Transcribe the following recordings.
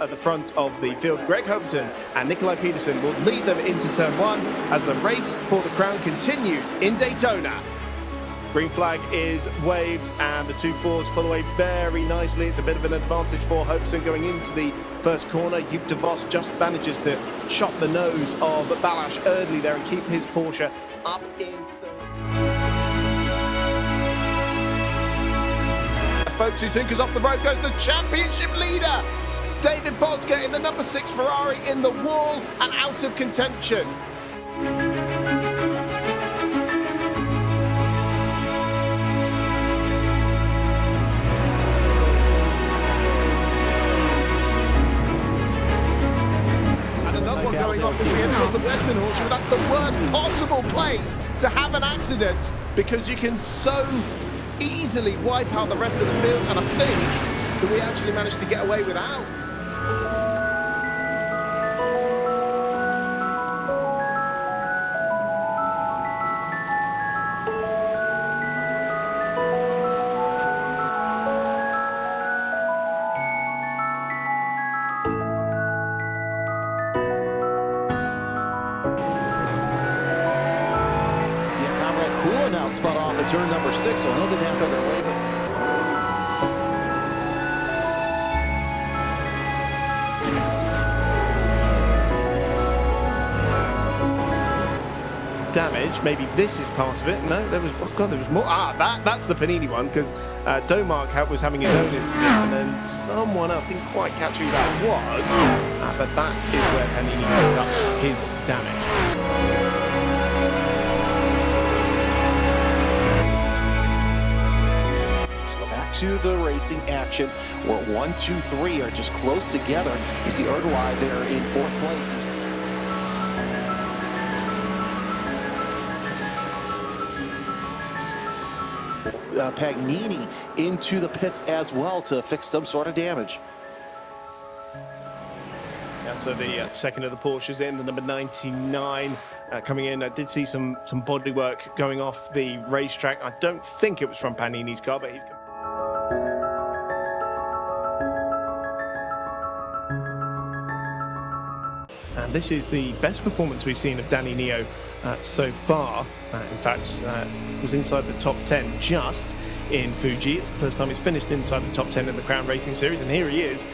at the front of the field. Greg Hoverson and Nikolai Peterson will lead them into turn one as the race for the crown continues in Daytona. Green flag is waved and the two Fords pull away very nicely. It's a bit of an advantage for Hoverson going into the first corner. Joop de Vos just manages to chop the nose of Balázs early there and keep his Porsche up in third. I spoke too soon because off the road goes the championship leader. David Bosca in the number 6 Ferrari in the wall and out of contention. Going off as we head towards the Western Horseshoe, that's the worst possible place to have an accident because you can so easily wipe out the rest of the field, and I think that we actually managed to get away without. Cool now spun off at turn number 6, so he'll get back underway. Damage, maybe this is part of it. No, there was, oh God, there was more. That's the Panini one, because Domark was having his own incident, and then someone else didn't quite catch who that was, but that is where Panini picked up his damage. To the racing action where 1, 2, 3 are just close together. You see Erdelai there in 4th place. Pagnini into the pits as well to fix some sort of damage. Yeah, so the second of the Porsches in, the number 99 coming in. I did see some body work going off the racetrack. I don't think it was from Panini's car, but he's... And this is the best performance we've seen of Danny Neo so far. In fact, was inside the top 10 just in Fuji. It's the first time he's finished inside the top 10 in the Crown Racing Series, and here he is.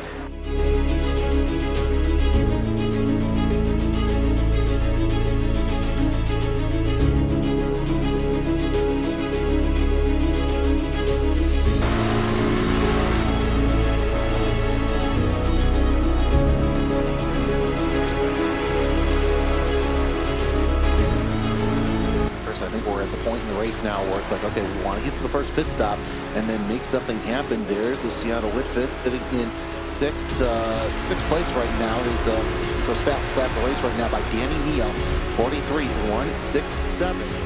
I think we're at the point in the race now where it's like, okay, we want to get to the first pit stop and then make something happen. There's Luciano Whitfield sitting in sixth place right now. He's of course fastest lap of the race right now by Danny Neo, 43.167.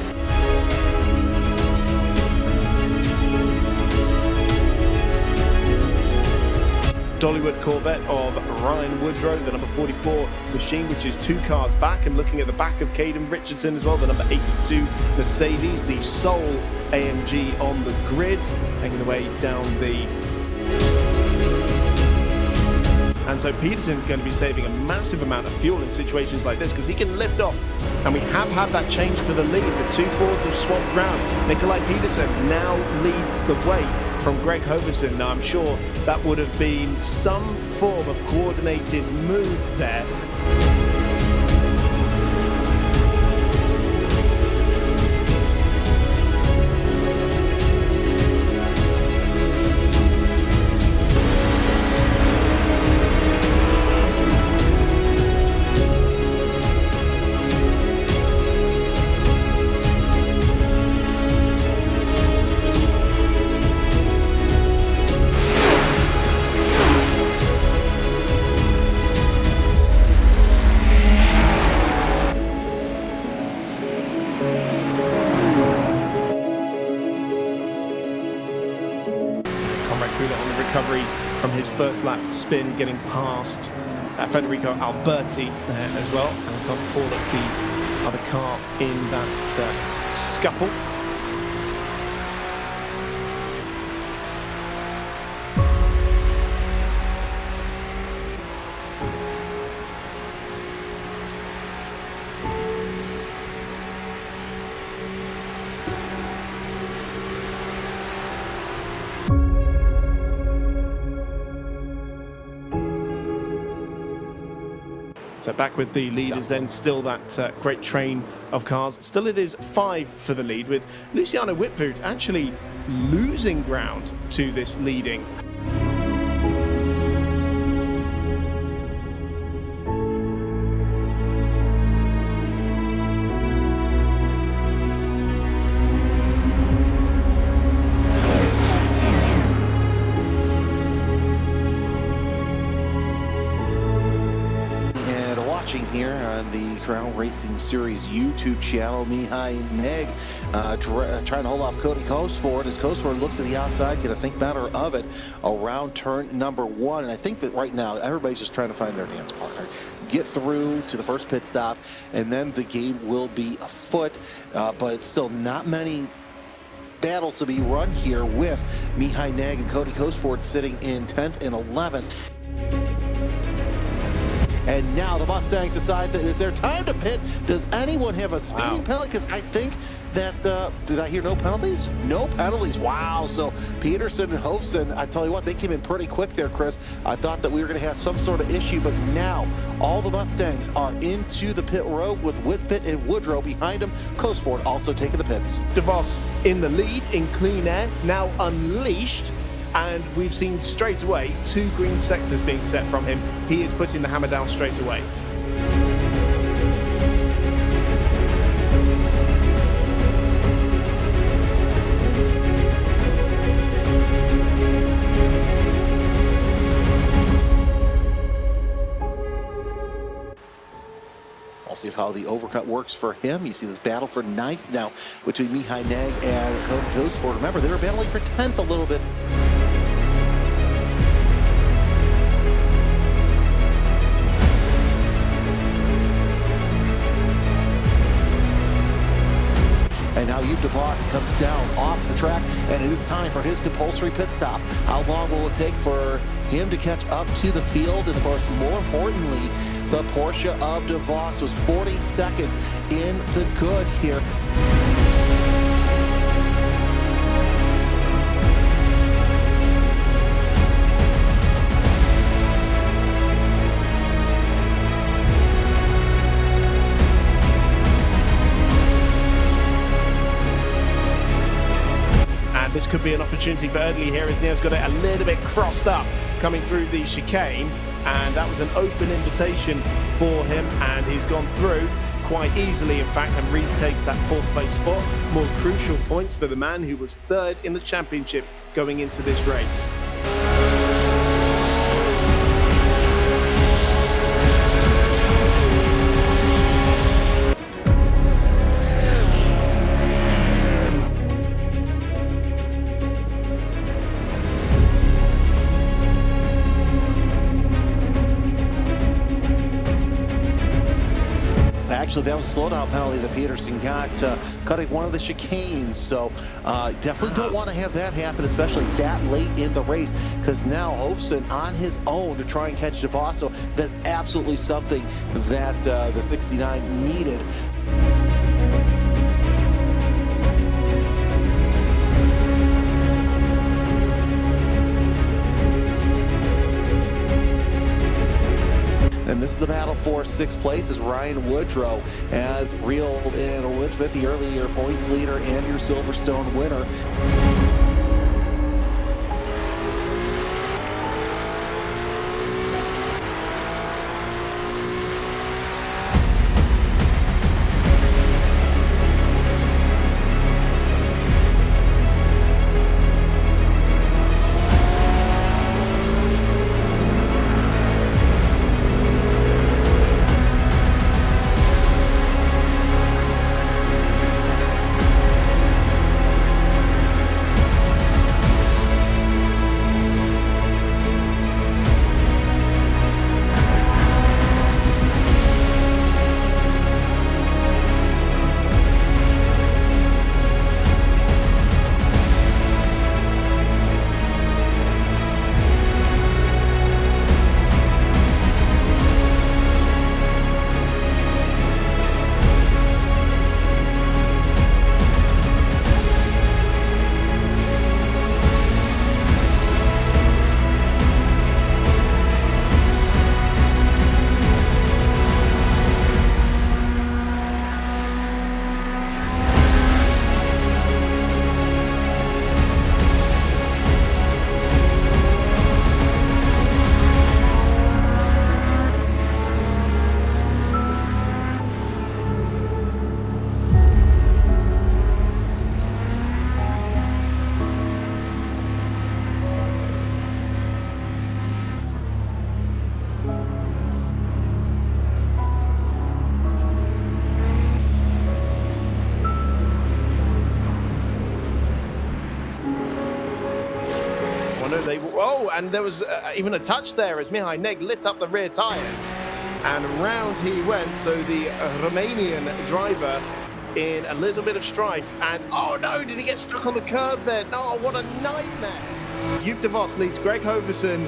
Dollywood Corvette of Ryan Woodrow, the number 44 machine, which is 2 cars back, and looking at the back of Caden Richardson as well, the number 82 Mercedes, the sole AMG on the grid, making the way down the... And so Peterson's going to be saving a massive amount of fuel in situations like this because he can lift off, and we have had that change for the lead. The 2 Fords have swapped round. Nikolai Peterson now leads the way from Greg Hoverson. Now I'm sure that would have been some form of coordinated move there. On the recovery from his first lap spin, getting past Federico Alberti there as well. Alexander Paul at the other car in that scuffle. So back with the leaders then, still that great train of cars. Still it is 5 for the lead, with Luciano Whitfield actually losing ground to this leading. Here on the Crown Racing Series YouTube channel, Mihai Neg trying to hold off Cody Cosford as Cosford looks to the outside, gonna think better of it around turn number 1. And I think that right now everybody's just trying to find their dance partner, get through to the first pit stop, and then the game will be afoot. But still not many battles to be run here with Mihai Neg and Cody Cosford sitting in 10th and 11th. And now the Mustangs decide that it's their time to pit. Does anyone have a speeding penalty? Because I think that, did I hear no penalties? No penalties, wow. So Peterson and Hofson, I tell you what, they came in pretty quick there, Chris. I thought that we were gonna have some sort of issue, but now all the Mustangs are into the pit road with Whitfield and Woodrow behind them. Cosford also taking the pits. DeVos in the lead in clean air, now unleashed. And we've seen straight away 2 green sectors being set from him. He is putting the hammer down straight away. I'll see how the overcut works for him. You see this battle for 9th now between Mihai Neg and Cody Cosford. Remember, they were battling for 10th a little bit. And now Hugh DeVos comes down off the track, and it is time for his compulsory pit stop. How long will it take for him to catch up to the field? And of course, more importantly, the Porsche of DeVos was 40 seconds in the good here. This could be an opportunity for Erdely here, as Neo's got it a little bit crossed up coming through the chicane, and that was an open invitation for him, and he's gone through quite easily, in fact, and retakes that 4th place spot. More crucial points for the man who was 3rd in the championship going into this race. Actually, that was a slowdown penalty that Peterson got, cutting one of the chicanes. So definitely don't want to have that happen, especially that late in the race, because now Hofson on his own to try and catch DeVos. So that's absolutely something that the 69 needed. And this is the battle for 6th place, as Ryan Woodrow has reeled in Whitfield, the earlier points leader and your Silverstone winner. able... Oh, and there was even a touch there as Mihai Neg lit up the rear tyres. And round he went, so the Romanian driver in a little bit of strife. And, oh no, did he get stuck on the curb there? No, what a nightmare. Joop de Vos leads Greg Hoverson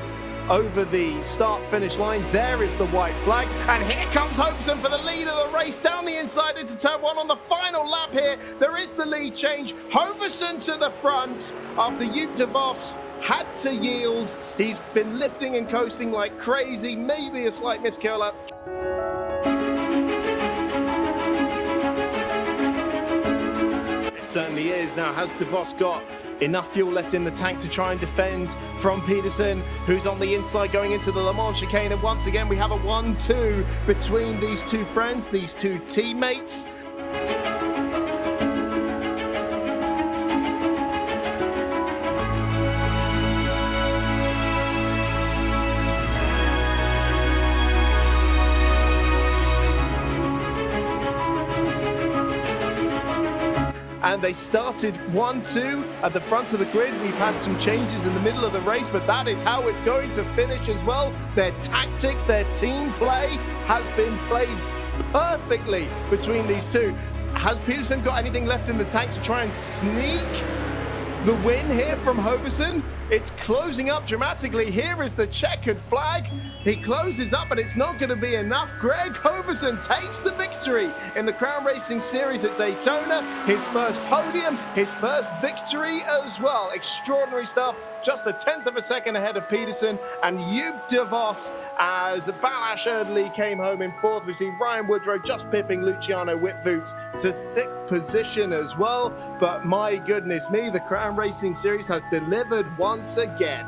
over the start-finish line. There is the white flag, and here comes Hoverson for the lead of the race down the inside into turn one on the final lap here. There is the lead change. Hoverson to the front after Joop de Vos had to yield. He's been lifting and coasting like crazy, maybe a slight miscurl. It certainly is. Now, has de Vos got enough fuel left in the tank to try and defend from Peterson, who's on the inside going into the Le Mans chicane? And once again, we have a 1-2 between these two friends, these two teammates. And they started 1-2 at the front of the grid. We've had some changes in the middle of the race, but that is how it's going to finish as well. Their tactics, their team play has been played perfectly between these two. Has Peterson got anything left in the tank to try and sneak the win here from Hoverson? It's closing up dramatically. Here is the checkered flag. He closes up, but it's not going to be enough. Greg Hoverson takes the victory in the Crown Racing Series at Daytona. His first podium, his first victory as well. Extraordinary stuff. Just a 10th of a second ahead of Peterson and Joop de Vos as Balazs Erdely came home in fourth. We see Ryan Woodrow just pipping Luciano Whitvoot to 6th position as well. But my goodness me, the Crown Racing Series has delivered once again.